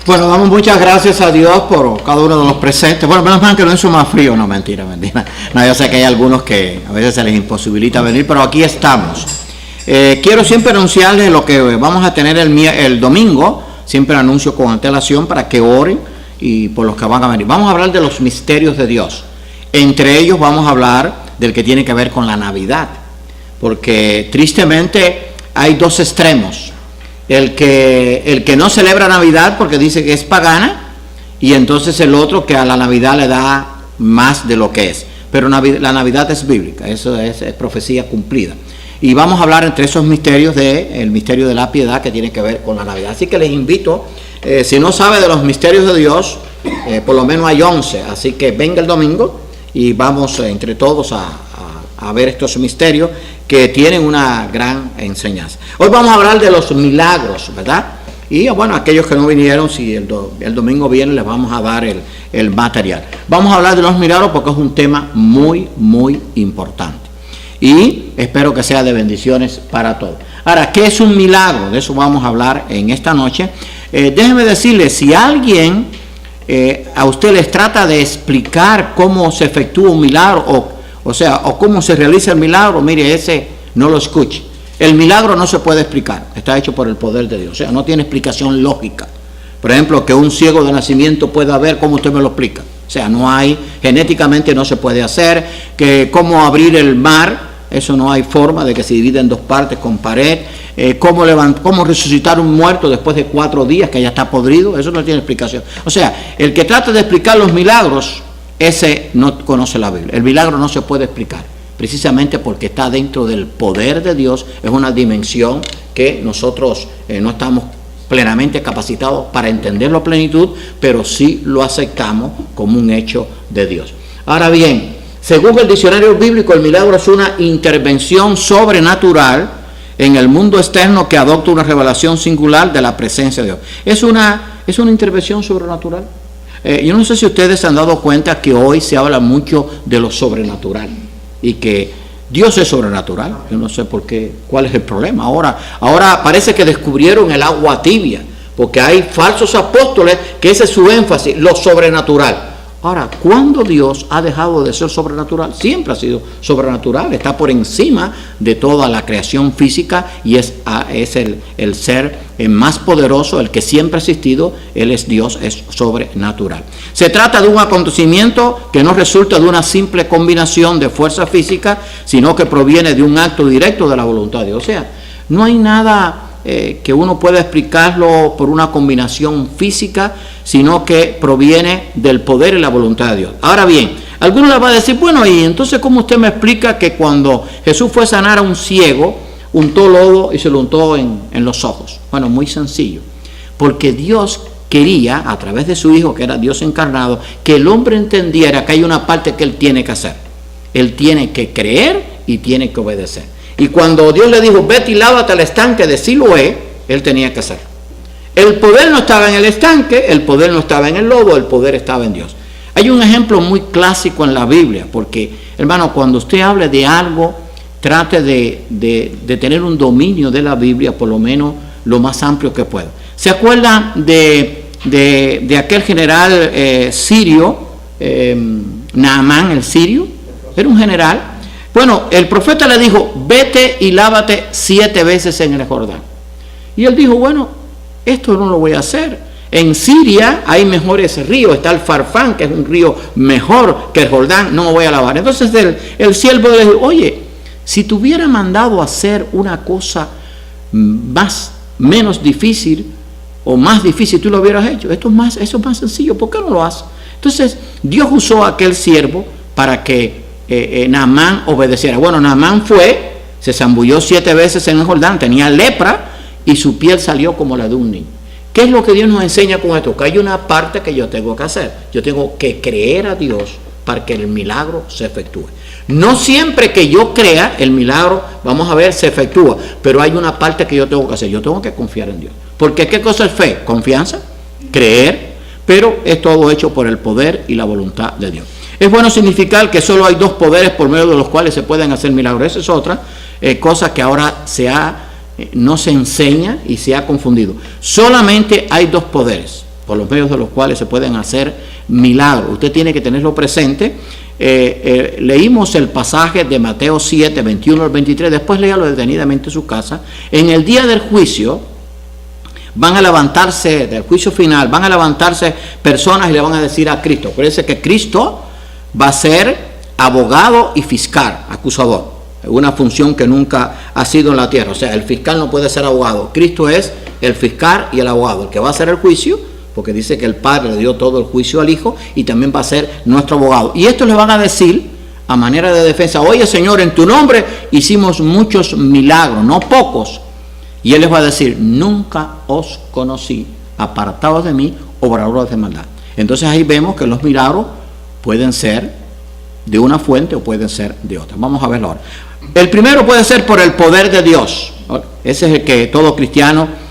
Bueno, damos muchas gracias a Dios por cada uno de los presentes. Bueno, menos mal que no hizo más frío, no, mentira. No, yo sé que hay algunos que a veces se les imposibilita venir, pero aquí estamos. Quiero siempre anunciarles lo que vamos a tener el domingo. Siempre anuncio con antelación para que oren y por los que van a venir. Vamos a hablar de los misterios de Dios. Entre ellos vamos a hablar del que tiene que ver con la Navidad, porque tristemente hay dos extremos. El que no celebra Navidad porque dice que es pagana, y entonces el otro que a la Navidad le da más de lo que es. Pero la Navidad es bíblica, eso es profecía cumplida. Y vamos a hablar entre esos misterios el misterio de la piedad que tiene que ver con la Navidad. Así que les invito, si no sabe de los misterios de Dios, por lo menos hay 11. Así que venga el domingo y vamos entre todos a ver estos misterios que tienen una gran enseñanza. Hoy vamos a hablar de los milagros, ¿verdad? Y bueno, aquellos que no vinieron, si el domingo vienen, les vamos a dar el material. Vamos a hablar de los milagros porque es un tema muy, muy importante. Y espero que sea de bendiciones para todos. Ahora, ¿qué es un milagro? De eso vamos a hablar en esta noche. Déjenme decirles, si alguien a usted les trata de explicar cómo se efectúa un milagro o cómo se realiza el milagro, mire, ese no lo escuche. El milagro no se puede explicar, está hecho por el poder de Dios, o sea, no tiene explicación lógica. Por ejemplo, que un ciego de nacimiento pueda ver, ¿cómo usted me lo explica? O sea, no hay, genéticamente no se puede hacer, que cómo abrir el mar, eso no hay forma de que se divida en dos partes con pared, cómo resucitar un muerto después de 4 días que ya está podrido, eso no tiene explicación. O sea, el que trata de explicar los milagros, ese no conoce la Biblia. El milagro no se puede explicar, precisamente porque está dentro del poder de Dios. Es una dimensión que nosotros no estamos plenamente capacitados para entenderlo a plenitud, pero sí lo aceptamos como un hecho de Dios. Ahora bien, según el diccionario bíblico, el milagro es una intervención sobrenatural en el mundo externo que adopta una revelación singular de la presencia de Dios. Es una intervención sobrenatural. Yo no sé si ustedes se han dado cuenta que hoy se habla mucho de lo sobrenatural y que Dios es sobrenatural. Yo no sé por qué, cuál es el problema. Ahora parece que descubrieron el agua tibia, porque hay falsos apóstoles que ese es su énfasis, lo sobrenatural. Ahora, ¿cuándo Dios ha dejado de ser sobrenatural? Siempre ha sido sobrenatural, está por encima de toda la creación física y es el ser más poderoso, el que siempre ha existido. Él es Dios, es sobrenatural. Se trata de un acontecimiento que no resulta de una simple combinación de fuerza física, sino que proviene de un acto directo de la voluntad de Dios. O sea, no hay nada que uno pueda explicarlo por una combinación física, sino que proviene del poder y la voluntad de Dios. Ahora bien, algunos les va a decir, bueno, y entonces ¿cómo usted me explica que cuando Jesús fue a sanar a un ciego, untó lodo y se lo untó en los ojos? Bueno, muy sencillo, porque Dios quería, a través de su Hijo, que era Dios encarnado, que el hombre entendiera que hay una parte que él tiene que hacer. Él tiene que creer y tiene que obedecer. Y cuando Dios le dijo, vete y lávate al estanque de Siloé, él tenía que hacerlo. El poder no estaba en el estanque, el poder no estaba en el lodo, el poder estaba en Dios. Hay un ejemplo muy clásico en la Biblia, porque, hermano, cuando usted hable de algo, trate de tener un dominio de la Biblia, por lo menos lo más amplio que pueda. ¿Se acuerdan de aquel general sirio, Naamán el sirio? Era un general. Bueno, el profeta le dijo, vete y lávate 7 veces en el Jordán. Y él dijo, bueno, esto no lo voy a hacer. En Siria hay mejores ríos, está el Farfán, que es un río mejor que el Jordán, no me voy a lavar. Entonces el siervo le dijo, oye, si te hubiera mandado a hacer una cosa menos difícil o más difícil, tú lo hubieras hecho. Eso es más sencillo, ¿por qué no lo haces? Entonces Dios usó a aquel siervo para que Naamán obedeciera. Bueno, Naamán fue, se zambulló 7 veces en el Jordán, tenía lepra y su piel salió como la de un niño. ¿Qué es lo que Dios nos enseña con esto? Que hay una parte que yo tengo que hacer. Yo tengo que creer a Dios para que el milagro se efectúe. No siempre que yo crea, el milagro, vamos a ver, se efectúa, pero hay una parte que yo tengo que hacer. Yo tengo que confiar en Dios. Porque ¿qué cosa es fe? Confianza, creer, pero es todo hecho por el poder y la voluntad de Dios. Es bueno significar que solo hay 2 poderes por medio de los cuales se pueden hacer milagros. Esa es otra cosa que ahora no se enseña y se ha confundido. Solamente hay 2 poderes. por los medios de los cuales se pueden hacer milagros. Usted tiene que tenerlo presente. Leímos el pasaje de Mateo 7, 21 al 23, después léalo detenidamente en su casa. En el día del juicio van a levantarse, del juicio final, van a levantarse personas y le van a decir a Cristo. Parece que Cristo va a ser abogado y fiscal, acusador. Una función que nunca ha sido en la tierra. O sea, el fiscal no puede ser abogado. Cristo es el fiscal y el abogado, el que va a hacer el juicio, porque dice que el Padre le dio todo el juicio al Hijo, y también va a ser nuestro abogado. Y esto le van a decir a manera de defensa: oye, Señor, en tu nombre hicimos muchos milagros, no pocos. Y Él les va a decir: nunca os conocí, apartados de mí, obradores de maldad. Entonces ahí vemos que los milagros pueden ser de una fuente o pueden ser de otra. Vamos a verlo ahora. El primero puede ser por el poder de Dios. Ese es el que todo cristiano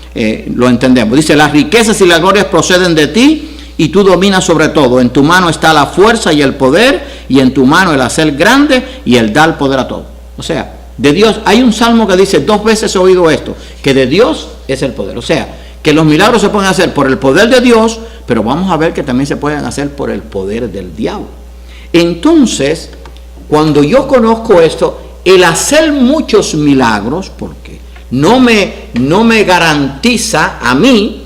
lo entendemos. Dice: las riquezas y las glorias proceden de ti, y tú dominas sobre todo. En tu mano está la fuerza y el poder, y en tu mano el hacer grande y el dar poder a todo. O sea, de Dios. Hay un salmo que dice, 2 veces he oído esto, que de Dios es el poder. O sea, que los milagros se pueden hacer por el poder de Dios, pero vamos a ver que también se pueden hacer por el poder del diablo. Entonces, cuando yo conozco esto, el hacer muchos milagros, porque no me garantiza a mí,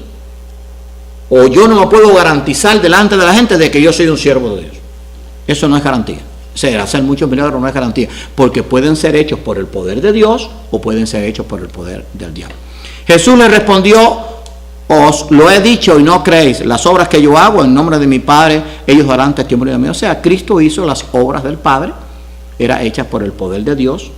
o yo no me puedo garantizar delante de la gente de que yo soy un siervo de Dios. Eso no es garantía. O sea, hacer muchos milagros no es garantía, porque pueden ser hechos por el poder de Dios o pueden ser hechos por el poder del diablo. Jesús le respondió: os lo he dicho y no creéis. Las obras que yo hago en nombre de mi Padre, ellos darán testimonio de mí. O sea, Cristo hizo las obras del Padre, era hechas por el poder de Dios.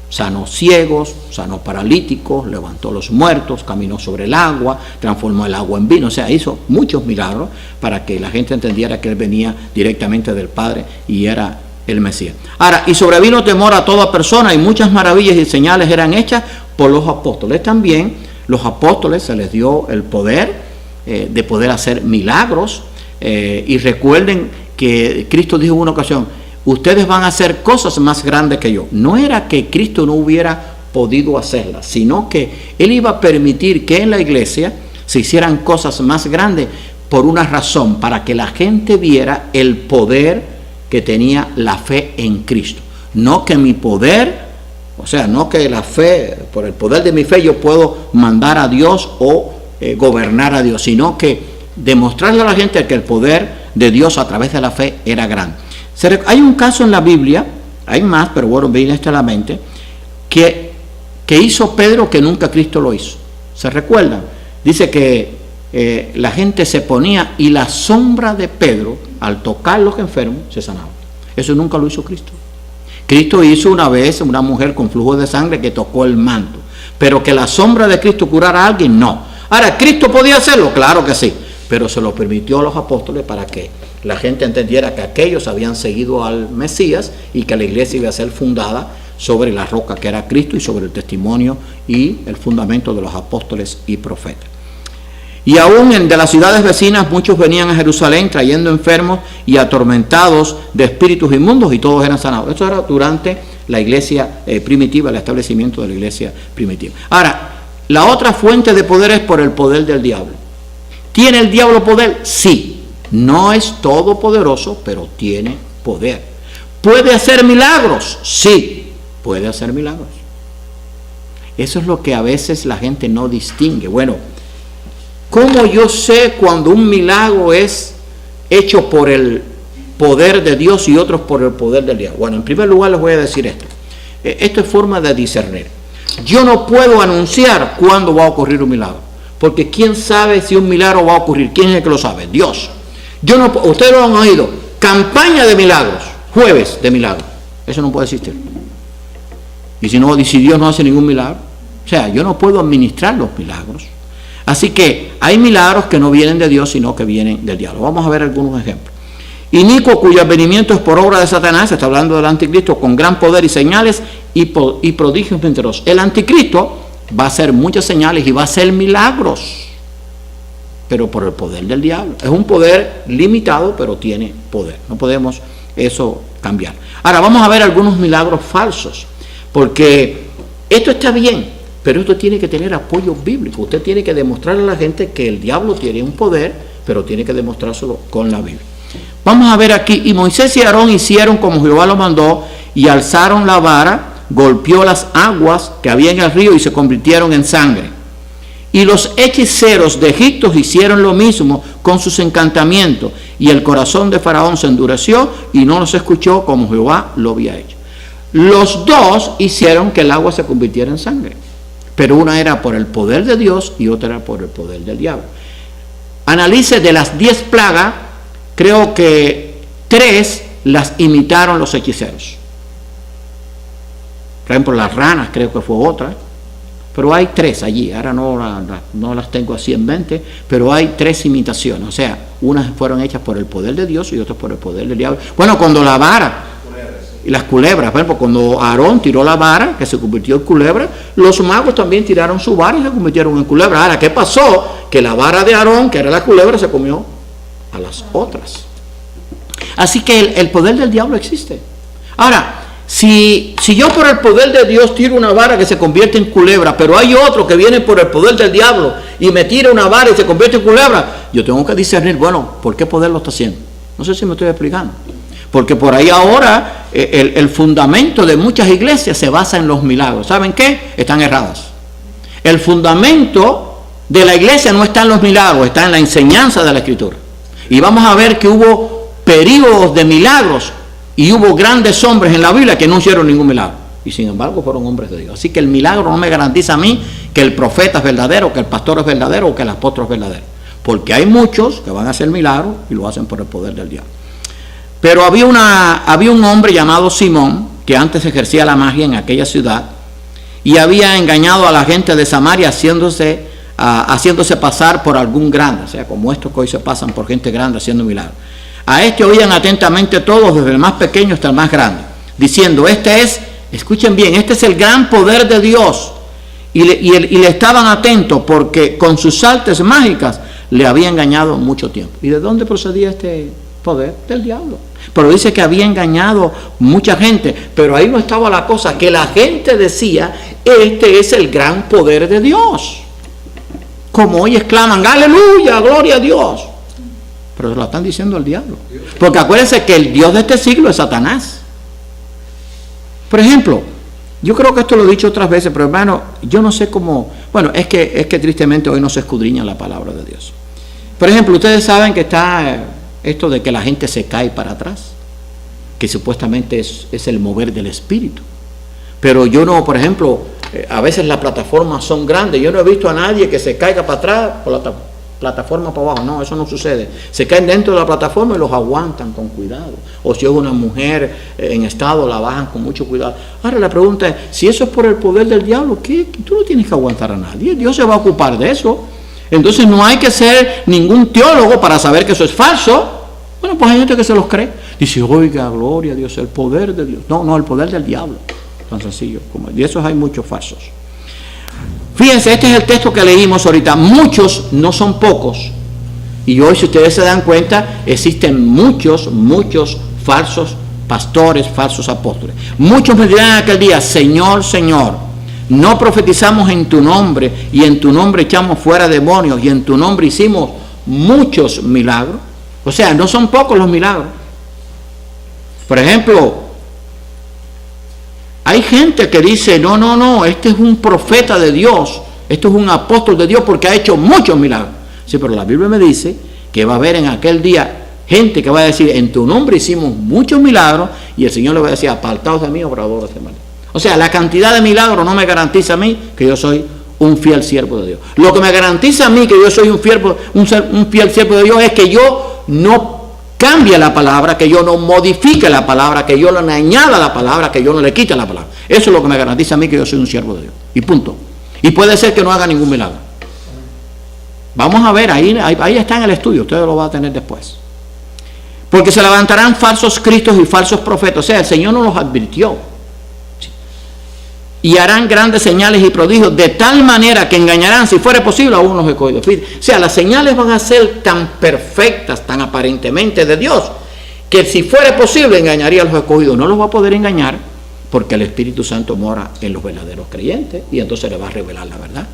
Sanó ciegos, sanó paralíticos, levantó los muertos, caminó sobre el agua, transformó el agua en vino. O sea, hizo muchos milagros para que la gente entendiera que Él venía directamente del Padre y era el Mesías. Ahora, y sobrevino temor a toda persona, y muchas maravillas y señales eran hechas por los apóstoles. También los apóstoles se les dio el poder de poder hacer milagros. Y recuerden que Cristo dijo en una ocasión: ustedes van a hacer cosas más grandes que yo. No era que Cristo no hubiera podido hacerlas, sino que Él iba a permitir que en la iglesia se hicieran cosas más grandes por una razón: para que la gente viera el poder que tenía la fe en Cristo. No que mi poder, o sea, no que la fe, por el poder de mi fe yo puedo mandar a Dios o gobernar a Dios, sino que demostrarle a la gente que el poder de Dios a través de la fe era grande. Hay un caso en la Biblia, hay más, pero bueno, viene esto a la mente, que hizo Pedro que nunca Cristo lo hizo. ¿Se recuerdan? Dice que la gente se ponía y la sombra de Pedro, al tocar los enfermos, se sanaba. Eso nunca lo hizo Cristo. Cristo hizo una vez una mujer con flujo de sangre que tocó el manto, pero que la sombra de Cristo curara a alguien, no. Ahora, ¿Cristo podía hacerlo? Claro que sí, pero se lo permitió a los apóstoles para que la gente entendiera que aquellos habían seguido al Mesías y que la iglesia iba a ser fundada sobre la roca que era Cristo y sobre el testimonio y el fundamento de los apóstoles y profetas. Y aún de las ciudades vecinas muchos venían a Jerusalén trayendo enfermos y atormentados de espíritus inmundos, y todos eran sanados. Esto era durante la iglesia primitiva, el establecimiento de la iglesia primitiva. Ahora, la otra fuente de poder es por el poder del diablo. ¿Tiene el diablo poder? Sí. No es todopoderoso, pero tiene poder. ¿Puede hacer milagros? Sí, puede hacer milagros. Eso es lo que a veces la gente no distingue. Bueno, ¿cómo yo sé cuando un milagro es hecho por el poder de Dios y otros por el poder del diablo? Bueno, en primer lugar les voy a decir esto. Esto es forma de discernir. Yo no puedo anunciar cuándo va a ocurrir un milagro, porque ¿quién sabe si un milagro va a ocurrir? ¿Quién es el que lo sabe? Dios. Ustedes lo han oído, campaña de milagros, jueves de milagros. Eso no puede existir. Y si Dios no hace ningún milagro, o sea, yo no puedo administrar los milagros. Así que hay milagros que no vienen de Dios, sino que vienen del diablo. Vamos a ver algunos ejemplos. Inicuo, cuyo advenimiento es por obra de Satanás, está hablando del anticristo, con gran poder y señales y prodigios mentirosos. El anticristo va a hacer muchas señales y va a hacer milagros, pero por el poder del diablo. Es un poder limitado, pero tiene poder. No podemos eso cambiar. Ahora vamos a ver algunos milagros falsos, porque esto está bien, pero esto tiene que tener apoyo bíblico. Usted tiene que demostrarle a la gente que el diablo tiene un poder pero tiene que demostrárselo con la Biblia. Vamos a ver aquí, y Moisés y Aarón hicieron como Jehová lo mandó, y alzaron la vara, golpeó las aguas que había en el río y se convirtieron en sangre. Y los hechiceros de Egipto hicieron lo mismo con sus encantamientos, y el corazón de Faraón se endureció y no los escuchó como Jehová lo había hecho. Los dos hicieron que el agua se convirtiera en sangre, pero una era por el poder de Dios y otra era por el poder del diablo. Analice de las 10 plagas, creo que 3 las imitaron los hechiceros. Por ejemplo, las ranas creo que fue otra, pero hay 3 allí. Ahora no las tengo así en mente, pero hay 3 imitaciones. O sea, unas fueron hechas por el poder de Dios y otras por el poder del diablo. Bueno, cuando la vara y las culebras, por ejemplo, cuando Aarón tiró la vara, que se convirtió en culebra, los magos también tiraron su vara y se convirtieron en culebra. Ahora, ¿qué pasó? Que la vara de Aarón, que era la culebra, se comió a las otras. Así que el poder del diablo existe. Ahora, si yo por el poder de Dios tiro una vara que se convierte en culebra, pero hay otro que viene por el poder del diablo y me tira una vara y se convierte en culebra, yo tengo que discernir, bueno, ¿por qué poder lo está haciendo? No sé si me estoy explicando. Porque por ahí ahora el fundamento de muchas iglesias se basa en los milagros. ¿Saben qué? Están erradas. El fundamento de la iglesia no está en los milagros, está en la enseñanza de la Escritura. Y vamos a ver que hubo períodos de milagros y hubo grandes hombres en la Biblia que no hicieron ningún milagro. Y sin embargo fueron hombres de Dios. Así que el milagro no me garantiza a mí que el profeta es verdadero, que el pastor es verdadero o que el apóstol es verdadero. Porque hay muchos que van a hacer milagros y lo hacen por el poder del diablo. Pero había un hombre llamado Simón, que antes ejercía la magia en aquella ciudad, y había engañado a la gente de Samaria haciéndose pasar por algún grande, o sea, como estos que hoy se pasan por gente grande haciendo milagros. A este oían atentamente todos, desde el más pequeño hasta el más grande, diciendo, escuchen bien, este es el gran poder de Dios. Y le estaban atentos porque con sus artes mágicas le había engañado mucho tiempo. ¿Y de dónde procedía este poder? Del diablo. Pero dice que había engañado mucha gente, pero ahí no estaba la cosa, que la gente decía, este es el gran poder de Dios. Como hoy exclaman, aleluya, gloria a Dios. Pero se lo están diciendo al diablo. Porque acuérdense que el Dios de este siglo es Satanás. Por ejemplo, yo creo que esto lo he dicho otras veces, pero hermano, yo no sé cómo, bueno, es que tristemente hoy no se escudriña la palabra de Dios. Por ejemplo, ustedes saben que está esto de que la gente se cae para atrás, que supuestamente es el mover del espíritu. Pero yo no, por ejemplo, a veces las plataformas son grandes, yo no he visto a nadie que se caiga para atrás por la plataforma para abajo, no, eso no sucede. Se caen dentro de la plataforma y los aguantan con cuidado. O si es una mujer en estado, la bajan con mucho cuidado. Ahora la pregunta es, si eso es por el poder del diablo, ¿qué? Tú no tienes que aguantar a nadie, Dios se va a ocupar de eso. Entonces no hay que ser ningún teólogo para saber que eso es falso. Bueno, pues hay gente que se los cree. Dice, oiga, gloria a Dios, el poder de Dios. No, el poder del diablo. Tan sencillo. Y esos hay muchos falsos. Fíjense, este es el texto que leímos ahorita. Muchos, no son pocos. Y hoy, si ustedes se dan cuenta, existen muchos falsos pastores, falsos apóstoles. Muchos me dirán en aquel día, Señor, Señor, no profetizamos en tu nombre, y en tu nombre echamos fuera demonios, y en tu nombre hicimos muchos milagros. O sea, no son pocos los milagros. Por ejemplo, hay gente que dice, no, este es un profeta de Dios, esto es un apóstol de Dios porque ha hecho muchos milagros. Sí, pero la Biblia me dice que va a haber en aquel día gente que va a decir, en tu nombre hicimos muchos milagros, y el Señor le va a decir, apartaos de mí, obradores de maldad. O sea, la cantidad de milagros no me garantiza a mí que yo soy un fiel siervo de Dios. Lo que me garantiza a mí que yo soy un fiel siervo de Dios es que yo no cambie la palabra, que yo no modifique la palabra, que yo no le añada la palabra, que yo no le quite la palabra. Eso es lo que me garantiza a mí que yo soy un siervo de Dios. Y punto. Y puede ser que no haga ningún milagro. Vamos a ver, ahí está en el estudio, ustedes lo van a tener después. Porque se levantarán falsos cristos y falsos profetas. O sea, el Señor nos los advirtió. Y harán grandes señales y prodigios, de tal manera que engañarán, si fuera posible, a unos escogidos. O sea, las señales van a ser tan perfectas, tan aparentemente de Dios, que si fuera posible, engañaría a los escogidos. No los va a poder engañar, porque el Espíritu Santo mora en los verdaderos creyentes, y entonces le va a revelar la verdad.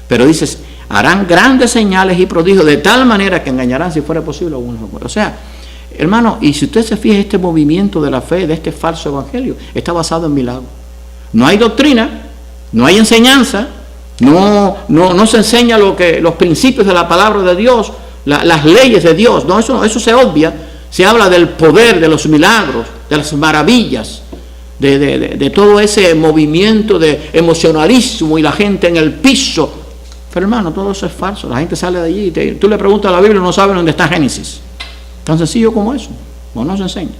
Pero dices, harán grandes señales y prodigios, de tal manera que engañarán, si fuera posible, a unos. O sea, hermano, y si usted se fija, este movimiento de la fe, de este falso evangelio, está basado en milagros. No hay doctrina, no hay enseñanza, no se enseña los principios de la palabra de Dios, las leyes de Dios. No, eso se obvia. Se habla del poder, de los milagros, de las maravillas, de todo ese movimiento de emocionalismo y la gente en el piso. Pero hermano, todo eso es falso. La gente sale de allí y tú le preguntas a la Biblia y no sabe dónde está Génesis. Tan sencillo como eso. No se enseña.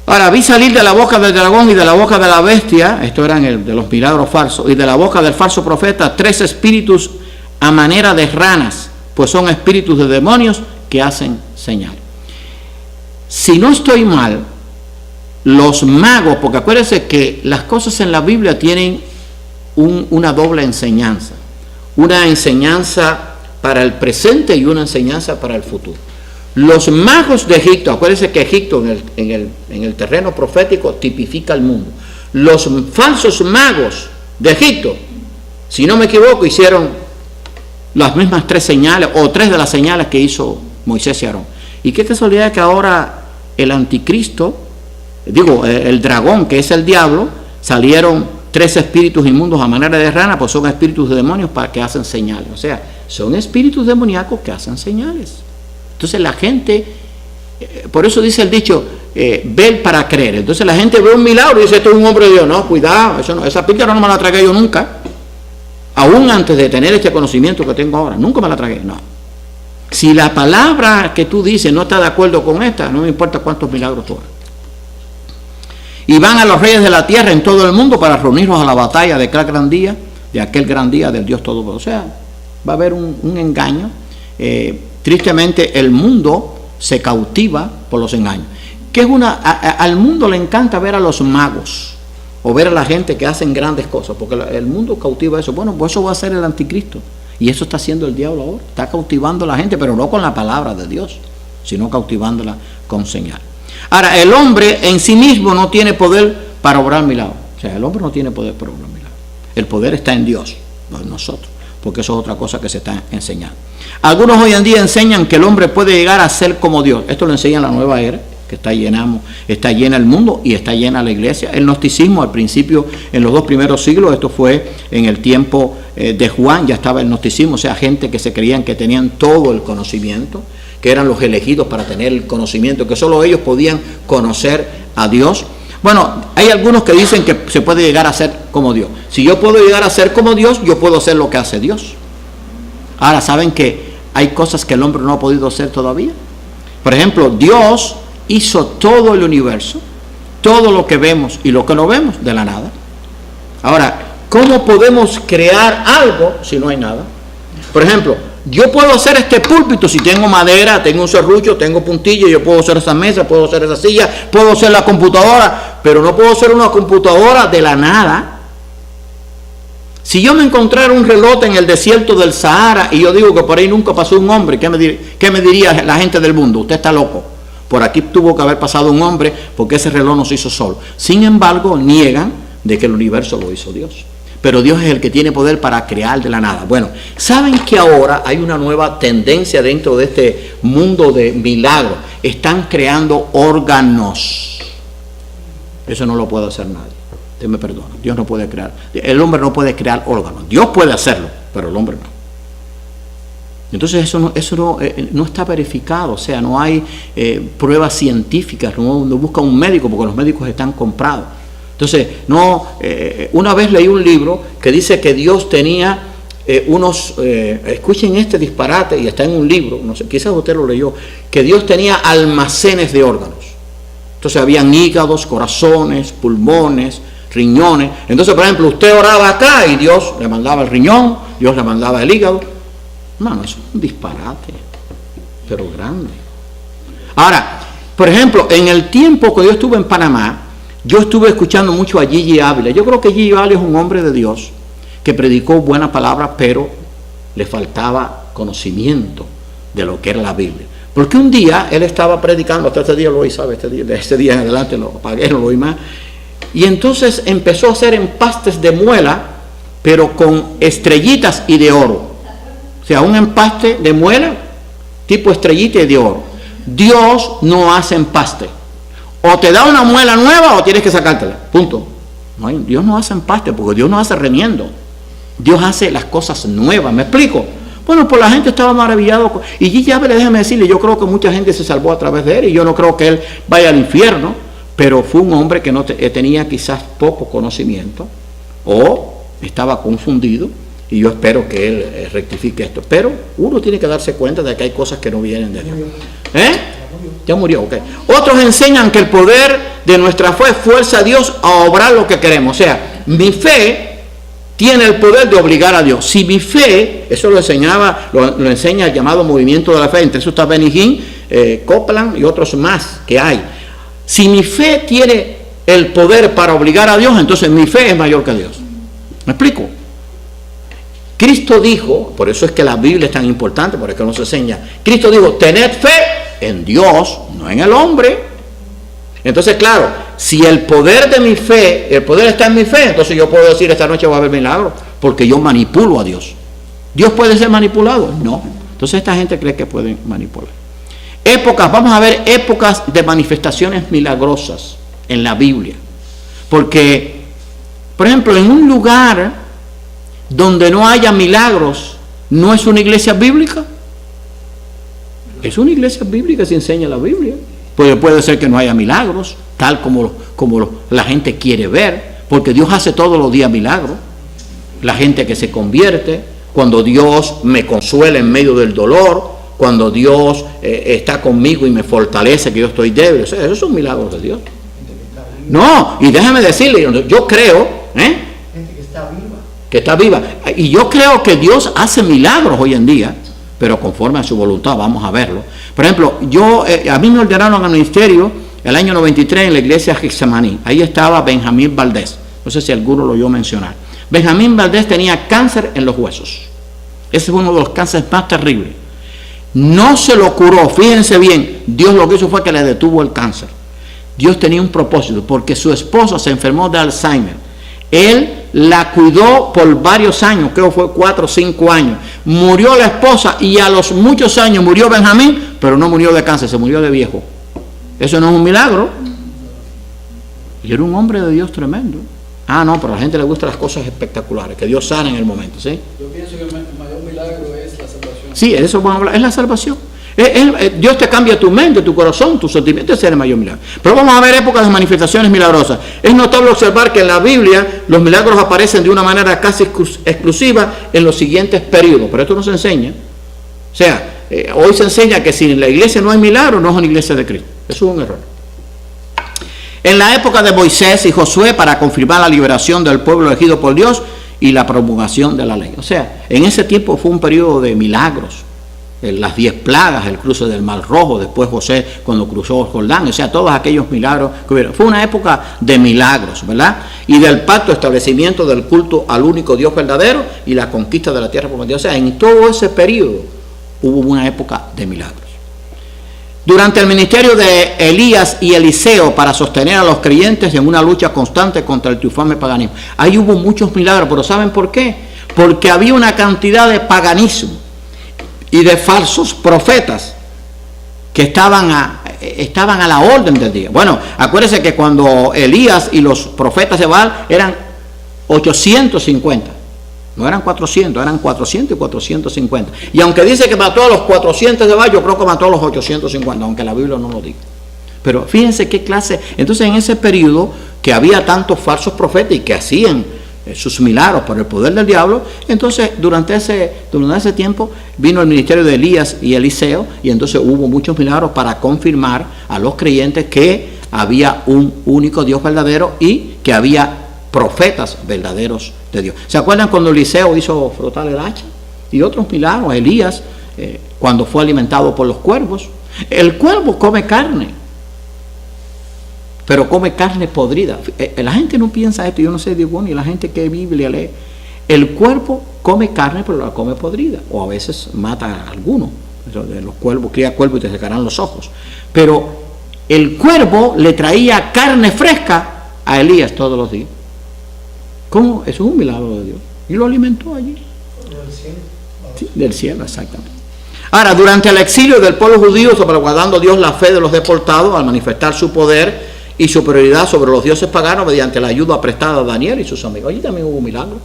Ahora, vi salir de la boca del dragón y de la boca de la bestia, esto eran de los milagros falsos, y de la boca del falso profeta, 3 espíritus a manera de ranas, pues son espíritus de demonios que hacen señal. Si no estoy mal, los magos, porque acuérdense que las cosas en la Biblia tienen una doble enseñanza, una enseñanza para el presente y una enseñanza para el futuro. Los magos de Egipto, acuérdense que Egipto en el terreno profético tipifica el mundo. Los falsos magos de Egipto, si no me equivoco, hicieron las mismas 3 señales, o 3 de las señales que hizo Moisés y Aarón. Y qué casualidad que ahora el anticristo, el dragón, que es el diablo, salieron 3 espíritus inmundos a manera de rana, pues son espíritus de demonios para que hacen señales. O sea, son espíritus demoníacos que hacen señales. Entonces la gente, por eso dice el dicho, ver para creer. Entonces la gente ve un milagro y dice, esto es un hombre de Dios. No, cuidado, esa píldora no me la tragué yo nunca. Aún antes de tener este conocimiento que tengo ahora, nunca me la tragué, no. Si la palabra que tú dices no está de acuerdo con esta, no me importa cuántos milagros tú hagas. Y van a los reyes de la tierra en todo el mundo para reunirlos a la batalla de aquel gran día, del Dios Todopoderoso. O sea, va a haber un engaño. Tristemente el mundo se cautiva por los engaños. Al mundo le encanta ver a los magos o ver a la gente que hacen grandes cosas, porque el mundo cautiva eso. Bueno, pues eso va a ser el anticristo. Y eso está haciendo el diablo ahora. Está cautivando a la gente, pero no con la palabra de Dios, sino cautivándola con señal. Ahora, el hombre en sí mismo no tiene poder para obrar milagros. O sea, el hombre no tiene poder para obrar milagros. El poder está en Dios, no en nosotros, porque eso es otra cosa que se está enseñando. Algunos hoy en día enseñan que el hombre puede llegar a ser como Dios. Esto lo enseña la nueva era, que está llena el mundo y está llena la iglesia. El gnosticismo al principio, en los 2 primeros siglos, esto fue en el tiempo de Juan, ya estaba el gnosticismo, o sea, gente que se creían que tenían todo el conocimiento, que eran los elegidos para tener el conocimiento, que solo ellos podían conocer a Dios. Bueno, hay algunos que dicen que se puede llegar a ser como Dios. Si yo puedo llegar a ser como Dios, yo puedo hacer lo que hace Dios. Ahora, ¿saben que hay cosas que el hombre no ha podido hacer todavía? Por ejemplo, Dios hizo todo el universo, todo lo que vemos y lo que no vemos, de la nada. Ahora, ¿cómo podemos crear algo si no hay nada? Por ejemplo, yo puedo hacer este púlpito si tengo madera, tengo un serrucho, tengo puntillas, yo puedo hacer esa mesa, puedo hacer esa silla, puedo hacer la computadora, pero no puedo hacer una computadora de la nada. Si yo me encontrara un reloj en el desierto del Sahara y yo digo que por ahí nunca pasó un hombre, ¿qué me diría la gente del mundo? Usted está loco. Por aquí tuvo que haber pasado un hombre porque ese reloj no se hizo solo. Sin embargo, niegan de que el universo lo hizo Dios. Pero Dios es el que tiene poder para crear de la nada. Bueno, ¿saben que ahora hay una nueva tendencia dentro de este mundo de milagros? Están creando órganos. Eso no lo puede hacer nadie. Usted me perdona. Dios no puede crear. El hombre no puede crear órganos. Dios puede hacerlo, pero el hombre no. Entonces eso no está verificado, o sea, no hay pruebas científicas, no busca un médico porque los médicos están comprados. Entonces, una vez leí un libro que dice que Dios tenía escuchen este disparate, y está en un libro, no sé, quizás usted lo leyó, que Dios tenía almacenes de órganos. Entonces habían hígados, corazones, pulmones, riñones. Entonces, por ejemplo, usted oraba acá y Dios le mandaba el riñón, Dios le mandaba el hígado. No, eso es un disparate, pero grande. Ahora, por ejemplo, en el tiempo que yo estuve en Panamá, yo estuve escuchando mucho a Gigi Ávila. Yo creo que Gigi Ávila es un hombre de Dios que predicó buenas palabras, pero le faltaba conocimiento de lo que era la Biblia. Porque un día él estaba predicando, hasta este día lo oí, ¿sabe? De este día en adelante lo apagué, no lo oí más. Y entonces empezó a hacer empastes de muela pero con estrellitas y de oro. O sea, un empaste de muela tipo estrellita y de oro. Dios no hace empaste. O te da una muela nueva o tienes que sacártela. Punto. No, Dios no hace empaste porque Dios no hace remiendo. Dios hace las cosas nuevas. ¿Me explico? Bueno, pues la gente estaba maravillado. Y ya déjeme decirle, yo creo que mucha gente se salvó a través de él y yo no creo que él vaya al infierno, pero fue un hombre que no tenía quizás poco conocimiento o estaba confundido y yo espero que él rectifique esto. Pero uno tiene que darse cuenta de que hay cosas que no vienen de Dios. Ya murió, ok. Otros enseñan que el poder de nuestra fe fuerza a Dios a obrar lo que queremos. O sea, mi fe tiene el poder de obligar a Dios. Si mi fe, eso lo enseña el llamado movimiento de la fe, entre eso está Benny Hinn, Copeland y otros más que hay. Si mi fe tiene el poder para obligar a Dios, entonces mi fe es mayor que Dios. ¿Me explico? Cristo dijo, por eso es que la Biblia es tan importante, por eso nos enseña, Cristo dijo, tened fe en Dios, no en el hombre. Entonces, claro, si el poder de mi fe, el poder está en mi fe, entonces yo puedo decir esta noche va a haber milagro, porque yo manipulo a Dios. ¿Dios puede ser manipulado? No. Entonces esta gente cree que pueden manipular. Vamos a ver épocas de manifestaciones milagrosas en la Biblia. Porque, por ejemplo, en un lugar donde no haya milagros, ¿no es una iglesia bíblica? Es una iglesia bíblica si enseña la Biblia. Puede ser que no haya milagros, tal como la gente quiere ver, porque Dios hace todos los días milagros. La gente que se convierte, cuando Dios me consuela en medio del dolor, cuando Dios está conmigo y me fortalece que yo estoy débil. O sea, esos son milagros de Dios. No, y déjame decirle, yo creo, gente que está viva, y yo creo que Dios hace milagros hoy en día, pero conforme a su voluntad, vamos a verlo. Por ejemplo, a mí me ordenaron al ministerio el año 93 en la iglesia Getsemaní. Ahí estaba Benjamín Valdés. No sé si alguno lo oyó mencionar. Benjamín Valdés tenía cáncer en los huesos. Ese fue uno de los cánceres más terribles. No se lo curó, fíjense bien. Dios lo que hizo fue que le detuvo el cáncer. Dios tenía un propósito, porque su esposa se enfermó de Alzheimer. Él la cuidó por varios años, creo que fue 4 o 5 años. Murió la esposa y a los muchos años murió Benjamín, pero no murió de cáncer, se murió de viejo. Eso no es un milagro. Y era un hombre de Dios tremendo. No, pero a la gente le gustan las cosas espectaculares, que Dios sana en el momento, ¿sí? Yo pienso que el mayor milagro es la salvación. Sí, eso vamos a hablar, es la salvación. Dios te cambia tu mente, tu corazón, tus sentimientos, ese es el mayor milagro. Pero vamos a ver épocas de manifestaciones milagrosas. Es notable observar que en la Biblia los milagros aparecen de una manera casi exclusiva en los siguientes periodos, pero esto no se enseña. O sea, hoy se enseña que si en la iglesia no hay milagros, no es una iglesia de Cristo. Eso es un error. En la época de Moisés y Josué, para confirmar la liberación del pueblo elegido por Dios y la promulgación de la ley. O sea, en ese tiempo fue un periodo de milagros. Las 10 plagas, el cruce del Mar Rojo, después José cuando cruzó el Jordán, o sea, todos aquellos milagros que hubieron. Fue una época de milagros, ¿verdad? Y del pacto, establecimiento del culto al único Dios verdadero y la conquista de la tierra prometida. O sea, en todo ese periodo hubo una época de milagros. Durante el ministerio de Elías y Eliseo para sostener a los creyentes en una lucha constante contra el triunfante paganismo. Ahí hubo muchos milagros, pero ¿saben por qué? Porque había una cantidad de paganismo y de falsos profetas que estaban a la orden del día. Bueno, acuérdense que cuando Elías y los profetas de Baal eran 850, no eran 400, eran 400 y 450. Y aunque dice que mató a los 400 de Baal, yo creo que mató a los 850, aunque la Biblia no lo diga. Pero fíjense qué clase. Entonces, en ese periodo que había tantos falsos profetas y que hacían sus milagros por el poder del diablo, entonces durante ese tiempo vino el ministerio de Elías y Eliseo, y entonces hubo muchos milagros para confirmar a los creyentes que había un único Dios verdadero y que había profetas verdaderos de Dios. ¿Se acuerdan cuando Eliseo hizo frotar el hacha? Y otros milagros. Elías cuando fue alimentado por los cuervos. El cuervo come carne, pero come carne podrida. La gente no piensa esto, yo no sé, digo, bueno, y la gente que Biblia lee. El cuervo come carne, pero la come podrida, o a veces mata a alguno. Los cuervos, cría cuervos y te sacarán los ojos. Pero el cuervo le traía carne fresca a Elías todos los días. ¿Cómo? Eso es un milagro de Dios. y lo alimentó allí. Sí, del cielo, exactamente. Ahora, durante el exilio del pueblo judío, salvaguardando Dios la fe de los deportados al manifestar su poder y superioridad sobre los dioses paganos mediante la ayuda prestada a Daniel y sus amigos. Allí también hubo milagros.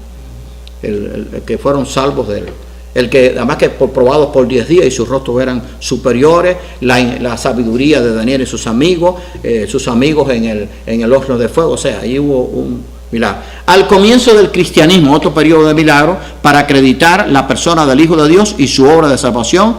El que fueron salvos de él. El que, además que probados por 10 días y sus rostros eran superiores, la sabiduría de Daniel y sus amigos en el horno de fuego. O sea, ahí hubo un milagro. Al comienzo del cristianismo, otro periodo de milagros para acreditar la persona del Hijo de Dios y su obra de salvación,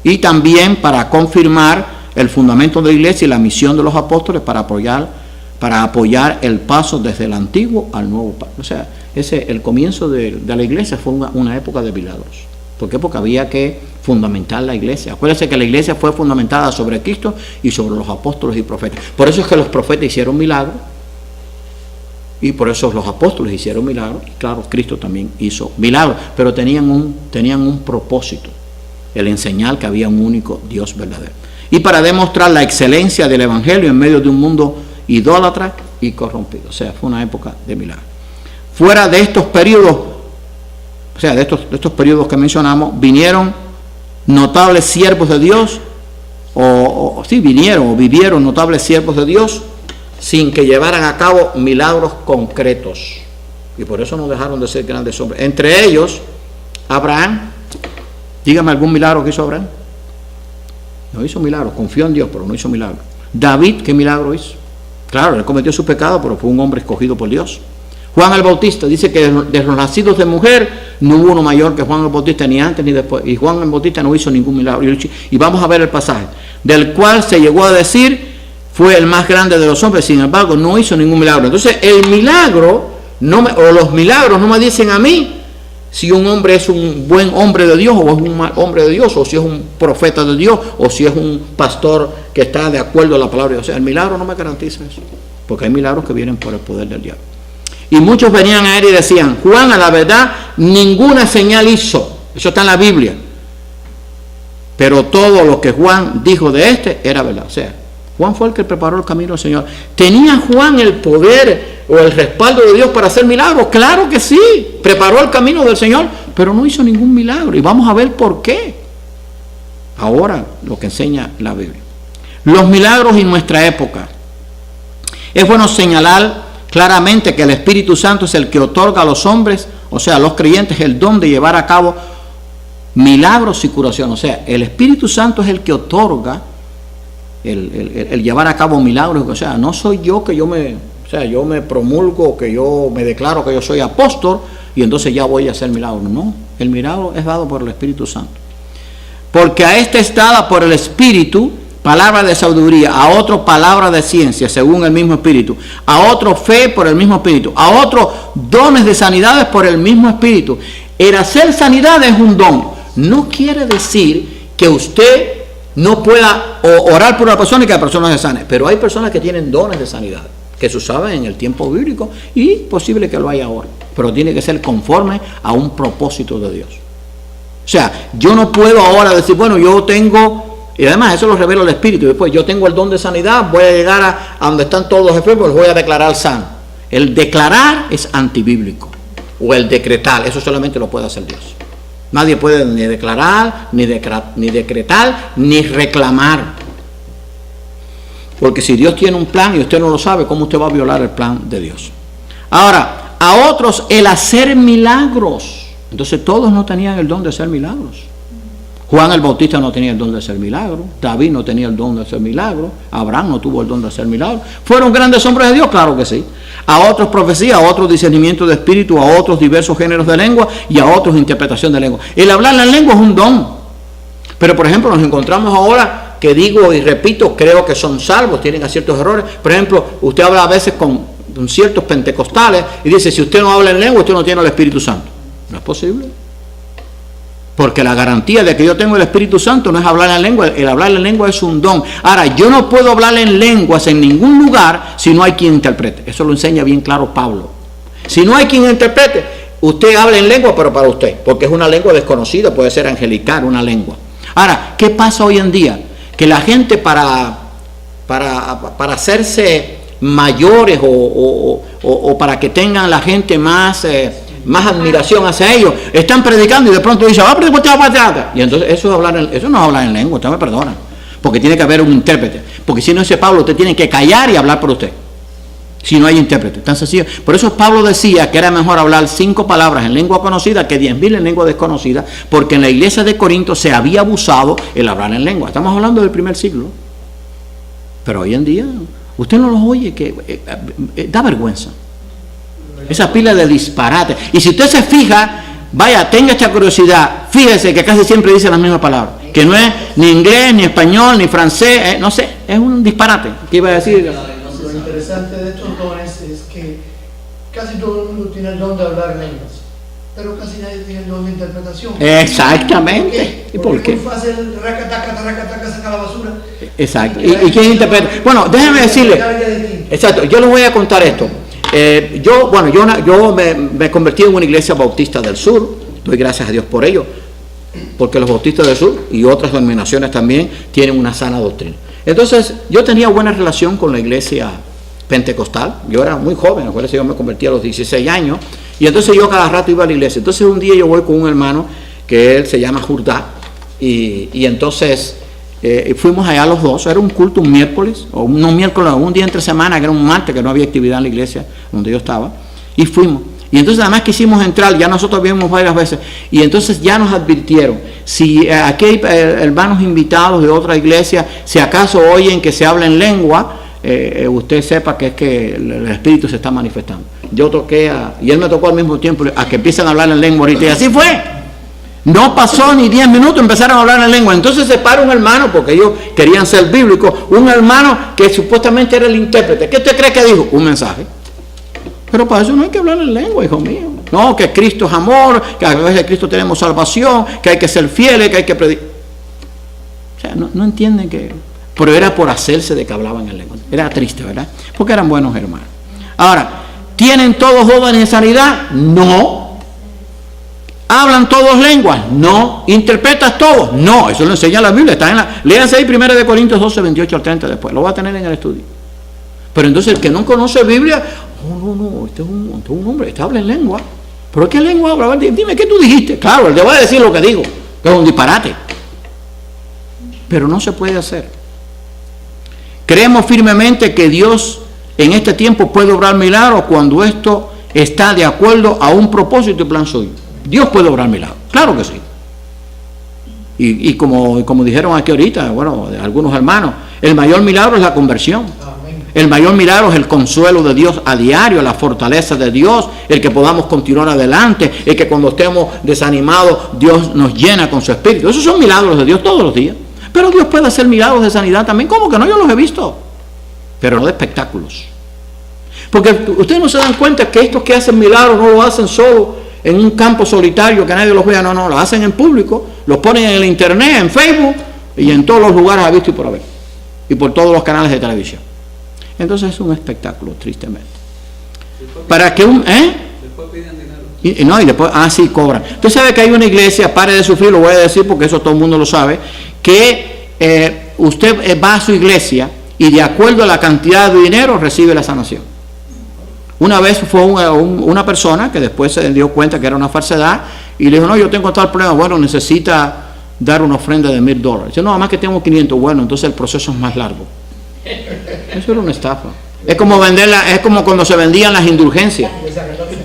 y también para confirmar el fundamento de la iglesia y la misión de los apóstoles para apoyar el paso desde el antiguo al nuevo pacto. O sea, el comienzo de la iglesia fue una época de milagros. ¿Por qué? Porque había que fundamentar la iglesia. Acuérdense que la iglesia fue fundamentada sobre Cristo y sobre los apóstoles y profetas. Por eso es que los profetas hicieron milagros y por eso los apóstoles hicieron milagros. Y claro, Cristo también hizo milagros, pero tenían un propósito, el enseñar que había un único Dios verdadero. Y para demostrar la excelencia del evangelio en medio de un mundo idólatra y corrompido. O sea, fue una época de milagros. Fuera de estos periodos, o sea, de estos periodos que mencionamos, vinieron notables siervos de Dios, vivieron notables siervos de Dios sin que llevaran a cabo milagros concretos. Y por eso no dejaron de ser grandes hombres. Entre ellos, Abraham. Dígame algún milagro que hizo Abraham. No hizo milagros, confió en Dios, pero no hizo milagros. David, ¿qué milagro hizo? Claro, él cometió su pecado, pero fue un hombre escogido por Dios. Juan el Bautista dice que de los nacidos de mujer no hubo uno mayor que Juan el Bautista, ni antes ni después. Y Juan el Bautista no hizo ningún milagro. Y vamos a ver el pasaje, del cual se llegó a decir fue el más grande de los hombres, sin embargo no hizo ningún milagro. Entonces el milagro, o los milagros no me dicen a mí si un hombre es un buen hombre de Dios o es un mal hombre de Dios, o si es un profeta de Dios, o si es un pastor que está de acuerdo a la palabra de Dios. O sea, el milagro no me garantiza eso, porque hay milagros que vienen por el poder del diablo. Y muchos venían a él y decían, Juan a la verdad ninguna señal hizo, eso está en la Biblia, pero todo lo que Juan dijo de este era verdad. O sea, Juan fue el que preparó el camino del Señor. ¿Tenía Juan el poder o el respaldo de Dios para hacer milagros? Claro que sí, preparó el camino del Señor, pero no hizo ningún milagro. Y vamos a ver por qué. Ahora lo que enseña la Biblia. Los milagros en nuestra época. Es bueno señalar claramente que el Espíritu Santo es el que otorga a los hombres, o sea, a los creyentes, el don de llevar a cabo milagros y curación. O sea, el Espíritu Santo es el que otorga el llevar a cabo milagros. O sea, no soy yo que yo me promulgo, que yo me declaro que yo soy apóstol y entonces ya voy a hacer milagros. No, el milagro es dado por el Espíritu Santo. Porque a este es dada por el Espíritu palabra de sabiduría, a otro palabra de ciencia según el mismo Espíritu, a otro fe por el mismo Espíritu, a otro dones de sanidades por el mismo Espíritu. El hacer sanidad es un don. No quiere decir que usted no pueda orar por una persona y que la persona se sane, pero hay personas que tienen dones de sanidad, que se usaban en el tiempo bíblico y es posible que lo haya ahora, pero tiene que ser conforme a un propósito de Dios. O sea, yo no puedo ahora decir, bueno, yo tengo, y además eso lo revela el Espíritu, después yo tengo el don de sanidad, voy a llegar a donde están todos los enfermos, los voy a declarar sanos. El declarar es antibíblico, o el decretar, eso solamente lo puede hacer Dios. Nadie puede ni declarar, ni decretar, ni reclamar. Porque si Dios tiene un plan y usted no lo sabe, ¿cómo usted va a violar el plan de Dios? Ahora, a otros el hacer milagros. Entonces todos no tenían el don de hacer milagros. Juan el Bautista no tenía el don de hacer milagros. David no tenía el don de hacer milagros. Abraham no tuvo el don de hacer milagros. ¿Fueron grandes hombres de Dios? Claro que sí. A otros profecía, a otros discernimiento de espíritu, a otros diversos géneros de lengua y a otros interpretación de lengua. El hablar la lengua es un don. Pero por ejemplo nos encontramos ahora que digo y repito, creo que son salvos, tienen ciertos errores. Por ejemplo, usted habla a veces con ciertos pentecostales y dice, si usted no habla en lengua, usted no tiene el Espíritu Santo. No es posible. Porque la garantía de que yo tengo el Espíritu Santo no es hablar en lengua, el hablar en lengua es un don. Ahora, yo no puedo hablar en lenguas en ningún lugar si no hay quien interprete. Eso lo enseña bien claro Pablo. Si no hay quien interprete, usted habla en lengua, pero para usted, porque es una lengua desconocida, puede ser angelical, una lengua. Ahora, ¿qué pasa hoy en día? Que la gente para hacerse mayores o para que tengan la gente más más admiración hacia ellos. Están predicando y de pronto dicen, y entonces eso no es hablar en lengua, usted me perdona. Porque tiene que haber un intérprete. Porque si no, ese Pablo, usted tiene que callar y hablar por usted. Si no hay intérprete, tan sencillo. Por eso Pablo decía que era mejor hablar 5 palabras en lengua conocida que 10.000 en lengua desconocida, porque en la iglesia de Corinto se había abusado el hablar en lengua. Estamos hablando del primer siglo. Pero hoy en día, usted no los oye, que da vergüenza. Esa pila de disparate. Y si usted se fija, vaya, tenga esta curiosidad, fíjese que casi siempre dice las mismas palabras. Que no es ni inglés, ni español, ni francés, no sé, es un disparate. ¿Qué iba a decir? Lo interesante de estos dones es que casi todo el mundo tiene el don de hablar lenguas, pero casi nadie tiene el don de interpretación. Exactamente. ¿Y por qué? Es muy fácil, racataca, saca la basura. Exacto. ¿Y quién interpreta? Bueno, déjeme decirle. Exacto, yo les voy a contar esto. Yo me convertí en una iglesia bautista del sur, doy gracias a Dios por ello, porque los bautistas del sur y otras denominaciones también tienen una sana doctrina. Entonces, yo tenía buena relación con la iglesia pentecostal. Yo era muy joven, acuérdense, yo me convertí a los 16 años, y entonces yo cada rato iba a la iglesia. Entonces un día yo voy con un hermano que él se llama Jurdá, y entonces fuimos allá los dos. Era un culto un miércoles, o no un miércoles, un día entre semana, que era un martes, que no había actividad en la iglesia donde yo estaba, y fuimos. Y entonces además quisimos entrar, ya nosotros vimos varias veces, y entonces ya nos advirtieron, si aquí hay hermanos invitados de otra iglesia, si acaso oyen que se habla en lengua, usted sepa que es que el Espíritu se está manifestando. Yo toqué, y él me tocó al mismo tiempo, a que empiezan a hablar en lengua ahorita, y así fue. No pasó ni 10 minutos, empezaron a hablar en lengua. Entonces se para un hermano, porque ellos querían ser bíblicos, un hermano que supuestamente era el intérprete. ¿Qué usted cree que dijo? Un mensaje. Pero para eso no hay que hablar en lengua, hijo mío. No, que Cristo es amor, que a través de Cristo tenemos salvación, que hay que ser fieles, que hay que predicar. O sea, no entienden que... Pero era por hacerse de que hablaban en lengua. Era triste, ¿verdad? Porque eran buenos hermanos. Ahora, ¿tienen todos dones de sanidad? No. ¿Hablan todos lenguas? No. ¿Interpretas todos? No. Eso lo enseña la Biblia. Léanse ahí 1 Corintios 12, 28 al 30 después. Lo va a tener en el estudio. Pero entonces el que no conoce Biblia, no, este es un hombre, este habla en lengua. ¿Pero qué lengua habla? A ver, dime, ¿qué tú dijiste? Claro, él te va a decir lo que digo, que es un disparate. Pero no se puede hacer. Creemos firmemente que Dios en este tiempo puede obrar milagros cuando esto está de acuerdo a un propósito y plan suyo. Dios puede obrar milagros, claro que sí. Y como dijeron aquí ahorita, bueno, algunos hermanos, el mayor milagro es la conversión. El mayor milagro es el consuelo de Dios a diario, la fortaleza de Dios, el que podamos continuar adelante, el que cuando estemos desanimados Dios nos llena con su espíritu. Esos son milagros de Dios todos los días. Pero Dios puede hacer milagros de sanidad también. ¿Cómo que no? Yo los he visto. Pero no de espectáculos. Porque ustedes no se dan cuenta que estos que hacen milagros no lo hacen solo en un campo solitario que nadie los vea. No, lo hacen en público, los ponen en el internet, en Facebook y en todos los lugares a visto y por haber. Y por todos los canales de televisión. Entonces es un espectáculo, tristemente. Para que después piden dinero. Y después, sí, cobran. Usted sabe que hay una iglesia, pare de sufrir, lo voy a decir porque eso todo el mundo lo sabe, que usted va a su iglesia y de acuerdo a la cantidad de dinero recibe la sanación. Una vez fue una persona que después se dio cuenta que era una falsedad y le dijo, no, yo tengo tal problema, bueno, necesita dar una ofrenda de $1,000. Dice, no, además que tengo 500, bueno, entonces el proceso es más largo. Eso era una estafa. Es como cuando se vendían las indulgencias.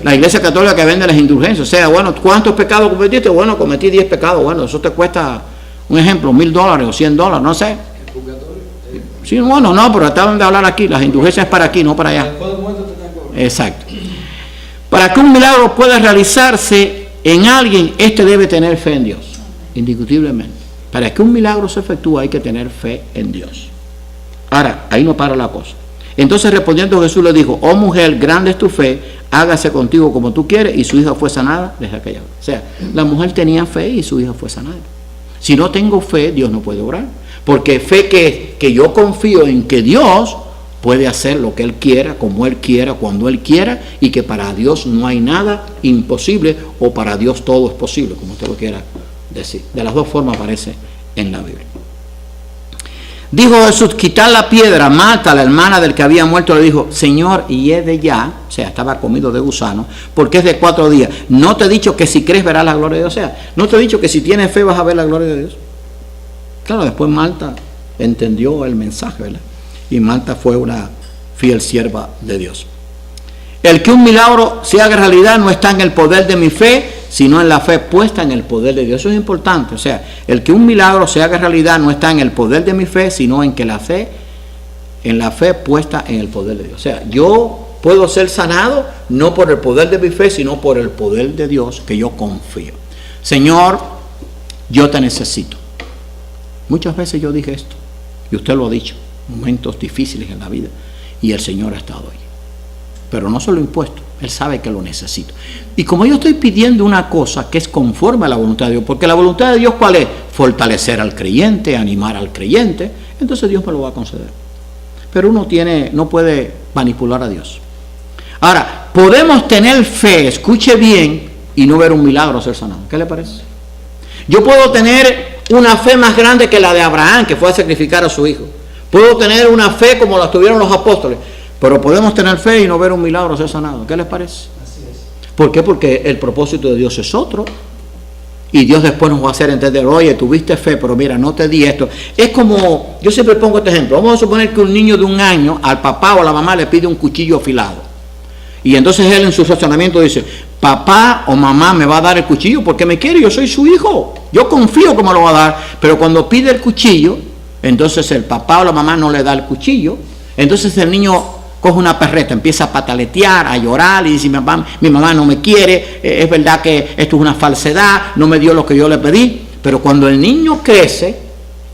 La iglesia católica que vende las indulgencias. O sea, bueno, ¿cuántos pecados cometiste? Bueno, cometí 10 pecados. Bueno, eso te cuesta, un ejemplo, $1,000 o $100, no sé. Sí, bueno, no, pero estaban de hablar aquí. Las indulgencias es para aquí, no para allá. Exacto. Para que un milagro pueda realizarse en alguien, este debe tener fe en Dios. Indiscutiblemente. Para que un milagro se efectúe hay que tener fe en Dios. Ahora, ahí no para la cosa. Entonces respondiendo Jesús le dijo, oh mujer, grande es tu fe, hágase contigo como tú quieres, y su hija fue sanada desde aquella hora. O sea, la mujer tenía fe y su hija fue sanada. Si no tengo fe, Dios no puede obrar. Porque fe que yo confío en que Dios puede hacer lo que Él quiera, como Él quiera, cuando Él quiera, y que para Dios no hay nada imposible, o para Dios todo es posible, como usted lo quiera decir. De las dos formas aparece en la Biblia. Dijo Jesús, quitar la piedra. Marta, la hermana del que había muerto, le dijo, Señor, y es de ya, o sea, estaba comido de gusano, porque es de 4 días. No te he dicho que si crees verás la gloria de Dios. O sea, no te he dicho que si tienes fe vas a ver la gloria de Dios. Claro, después Marta entendió el mensaje, ¿verdad? Y Marta fue una fiel sierva de Dios. El que un milagro se haga realidad no está en el poder de mi fe, sino en la fe puesta en el poder de Dios. Eso es importante. O sea, el que un milagro se haga realidad no está en el poder de mi fe, sino en que la fe puesta en el poder de Dios. O sea, yo puedo ser sanado no por el poder de mi fe, sino por el poder de Dios que yo confío. Señor, yo te necesito. Muchas veces yo dije esto, y usted lo ha dicho, momentos difíciles en la vida, y el Señor ha estado ahí. Pero no se lo he impuesto, Él sabe que lo necesito. Y como yo estoy pidiendo una cosa que es conforme a la voluntad de Dios, porque la voluntad de Dios, ¿cuál es? Fortalecer al creyente, animar al creyente, entonces Dios me lo va a conceder. Pero uno no puede manipular a Dios. Ahora, podemos tener fe, escuche bien, y no ver un milagro ser sanado. ¿Qué le parece? Yo puedo tener una fe más grande que la de Abraham, que fue a sacrificar a su hijo. Puedo tener una fe como la tuvieron los apóstoles. Pero podemos tener fe y no ver un milagro ser sanado. ¿Qué les parece? Así es. ¿Por qué? Porque el propósito de Dios es otro. Y Dios después nos va a hacer entender, oye, tuviste fe, pero mira, no te di esto. Es como, yo siempre pongo este ejemplo. Vamos a suponer que un niño de 1 año al papá o a la mamá le pide un cuchillo afilado. Y entonces él en su razonamiento dice, papá o mamá me va a dar el cuchillo porque me quiere, yo soy su hijo. Yo confío que me lo va a dar. Pero cuando pide el cuchillo, entonces el papá o la mamá no le da el cuchillo. Entonces el niño coge una perreta, empieza a pataletear, a llorar y dice, mi mamá no me quiere, es verdad que esto es una falsedad, no me dio lo que yo le pedí. Pero cuando el niño crece,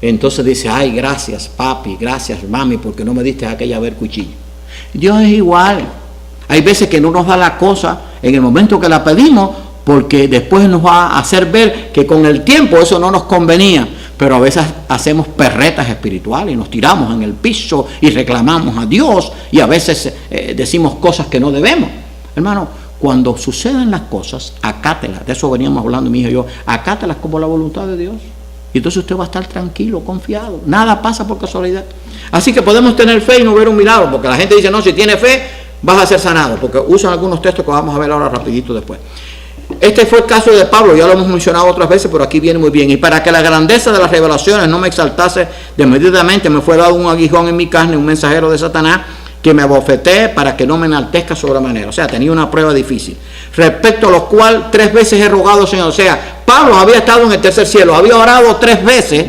entonces dice, ay, gracias papi, gracias mami, porque no me diste aquella vez cuchillo. Dios es igual. Hay veces que no nos da la cosa en el momento que la pedimos, porque después nos va a hacer ver que con el tiempo eso no nos convenía. Pero a veces hacemos perretas espirituales y nos tiramos en el piso y reclamamos a Dios y a veces decimos cosas que no debemos. Hermano, cuando sucedan las cosas, acátelas. De eso veníamos hablando mi hijo y yo. Acátelas como la voluntad de Dios. Y entonces usted va a estar tranquilo, confiado. Nada pasa por casualidad. Así que podemos tener fe y no ver un milagro, porque la gente dice, no, si tienes fe vas a ser sanado, porque usan algunos textos que vamos a ver ahora rapidito después. Este fue el caso de Pablo, ya lo hemos mencionado otras veces, pero aquí viene muy bien. Y para que la grandeza de las revelaciones no me exaltase desmedidamente, me fue dado un aguijón en mi carne, un mensajero de Satanás, que me abofeté para que no me enaltezca sobremanera. O sea, tenía una prueba difícil. Respecto a lo cual 3 veces he rogado al Señor. O sea, Pablo había estado en el tercer cielo, había orado 3 veces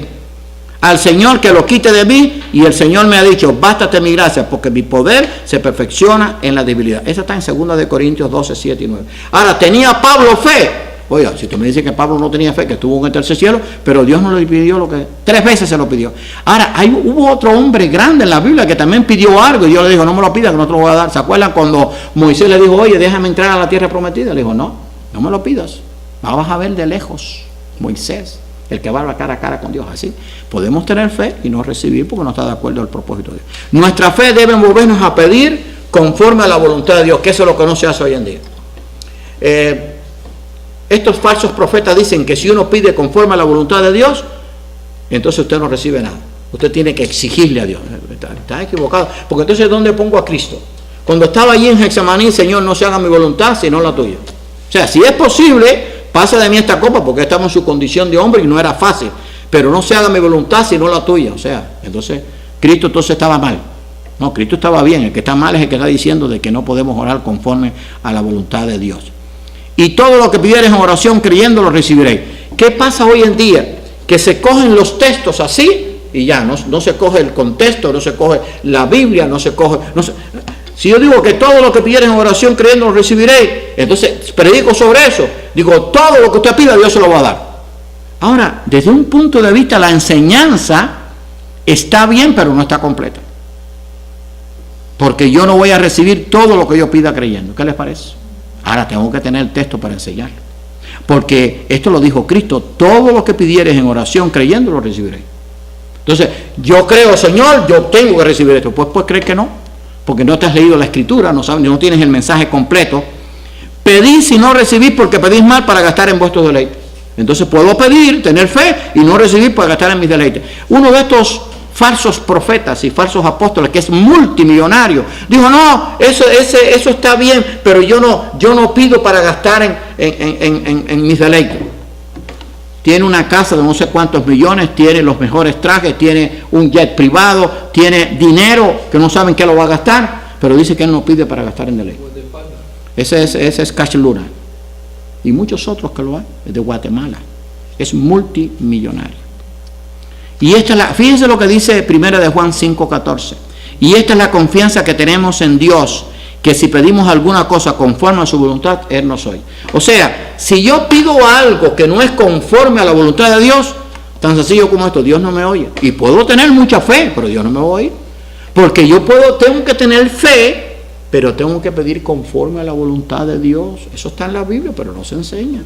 al Señor que lo quite de mí, y el Señor me ha dicho, bástate mi gracia, porque mi poder se perfecciona en la debilidad. Eso está en 2 Corintios 12, 7 y 9. Ahora, ¿tenía Pablo fe? Oiga, si tú me dices que Pablo no tenía fe, que estuvo en el tercer cielo, pero Dios no le pidió lo que 3 veces se lo pidió. Ahora, hubo otro hombre grande en la Biblia que también pidió algo, y Dios le dijo, no me lo pidas, que no te lo voy a dar. ¿Se acuerdan cuando Moisés le dijo, oye, déjame entrar a la tierra prometida? Le dijo, no me lo pidas, vas a ver de lejos, Moisés, el que va cara a cara con Dios. Así podemos tener fe y no recibir porque no está de acuerdo al propósito de Dios. Nuestra fe debe movernos a pedir conforme a la voluntad de Dios, que eso es lo que no se hace hoy en día. Estos falsos profetas dicen que si uno pide conforme a la voluntad de Dios, entonces usted no recibe nada. Usted tiene que exigirle a Dios. Está equivocado, porque entonces ¿dónde pongo a Cristo? Cuando estaba allí en Getsemaní, Señor, no se haga mi voluntad sino la tuya. O sea, si es posible, pasa de mí esta copa, porque estamos en su condición de hombre y no era fácil, pero no se haga mi voluntad sino la tuya. O sea, entonces Cristo entonces estaba mal. No, Cristo estaba bien. El que está mal es el que está diciendo de que no podemos orar conforme a la voluntad de Dios. Y todo lo que pidieres en oración creyendo lo recibiréis. ¿Qué pasa hoy en día? Que se cogen los textos así y ya, no se coge el contexto, no se coge la Biblia, no se coge... Si yo digo que todo lo que pidieres en oración creyendo lo recibiréis, entonces predico sobre eso. Digo, todo lo que usted pida Dios se lo va a dar. Ahora, desde un punto de vista, la enseñanza está bien, pero no está completa. Porque yo no voy a recibir todo lo que yo pida creyendo. ¿Qué les parece? Ahora tengo que tener el texto para enseñarlo. Porque esto lo dijo Cristo, todo lo que pidieres en oración creyendo lo recibiréis. Entonces, yo creo, Señor, yo tengo que recibir esto. Pues creer que no. Porque no te has leído la escritura, no tienes el mensaje completo. Pedís y no recibís porque pedís mal para gastar en vuestros deleites. Entonces puedo pedir, tener fe y no recibir para gastar en mis deleites. Uno de estos falsos profetas y falsos apóstoles, que es multimillonario. Dijo, no, eso está bien, pero yo no pido para gastar en mis deleites. Tiene una casa de no sé cuántos millones, tiene los mejores trajes, tiene un jet privado, tiene dinero que no saben qué lo va a gastar, pero dice que él no pide para gastar en deleites. Ese es Cash Luna. Y muchos otros que lo hay, de Guatemala. Es multimillonario. Y fíjense lo que dice 1 de Juan 5:14. Y esta es la confianza que tenemos en Dios, que si pedimos alguna cosa conforme a su voluntad, Él nos oye. O sea, si yo pido algo que no es conforme a la voluntad de Dios, tan sencillo como esto, Dios no me oye. Y puedo tener mucha fe, pero Dios no me va a oír. Porque tengo que tener fe, pero tengo que pedir conforme a la voluntad de Dios. Eso está en la Biblia, pero no se enseña.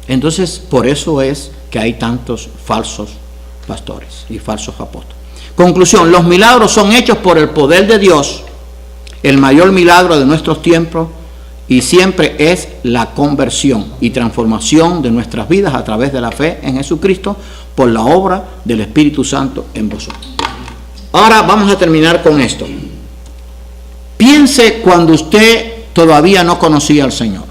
Entonces, por eso es que hay tantos falsos pastores y falsos apóstoles. Conclusión, los milagros son hechos por el poder de Dios. El mayor milagro de nuestros tiempos y siempre es la conversión y transformación de nuestras vidas a través de la fe en Jesucristo por la obra del Espíritu Santo en vosotros. Ahora vamos a terminar con esto. Piense cuando usted todavía no conocía al Señor.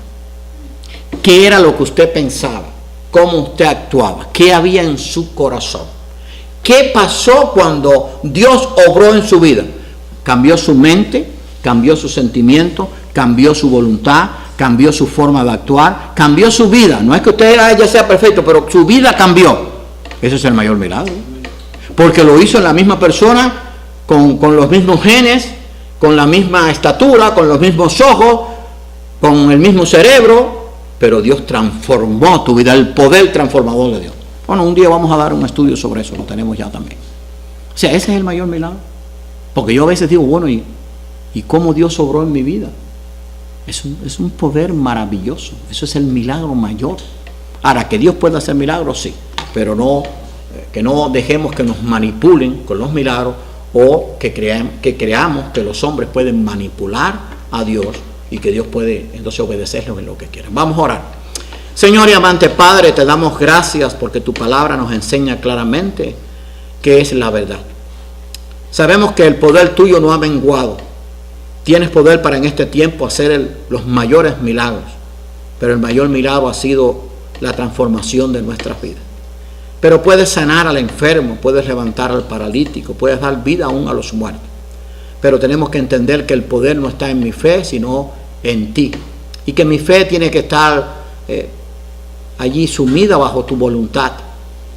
¿Qué era lo que usted pensaba? ¿Cómo usted actuaba? ¿Qué había en su corazón? ¿Qué pasó cuando Dios obró en su vida? Cambió su mente, cambió su sentimiento, cambió su voluntad, cambió su forma de actuar, cambió su vida. No es que usted ya sea perfecto, pero su vida cambió. Ese es el mayor milagro. Porque lo hizo en la misma persona, con los mismos genes, con la misma estatura, con los mismos ojos, con el mismo cerebro, pero Dios transformó tu vida, el poder transformador de Dios. Bueno, un día vamos a dar un estudio sobre eso, lo tenemos ya también. O sea, ese es el mayor milagro. Porque yo a veces digo, bueno, ¿y cómo Dios obró en mi vida? Es un poder maravilloso, eso es el milagro mayor. Ahora, que Dios pueda hacer milagros, sí, pero que no dejemos que nos manipulen con los milagros o que creamos que los hombres pueden manipular a Dios y que Dios puede entonces obedecerlos en lo que quieran. Vamos a orar. Señor y amante Padre, te damos gracias porque tu palabra nos enseña claramente qué es la verdad. Sabemos que el poder tuyo no ha menguado. Tienes poder para en este tiempo hacer los mayores milagros, pero el mayor milagro ha sido la transformación de nuestras vidas. Pero puedes sanar al enfermo, puedes levantar al paralítico, puedes dar vida aún a los muertos. Pero tenemos que entender que el poder no está en mi fe, sino en ti. Y que mi fe tiene que estar allí sumida bajo tu voluntad,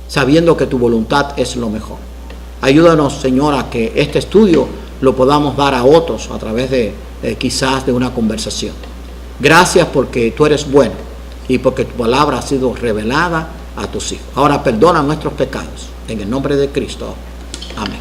sabiendo que tu voluntad es lo mejor. Ayúdanos, Señor, a que este estudio lo podamos dar a otros a través de quizás de una conversación. Gracias porque tú eres bueno y porque tu palabra ha sido revelada a tus hijos. Ahora perdona nuestros pecados. En el nombre de Cristo. Amén.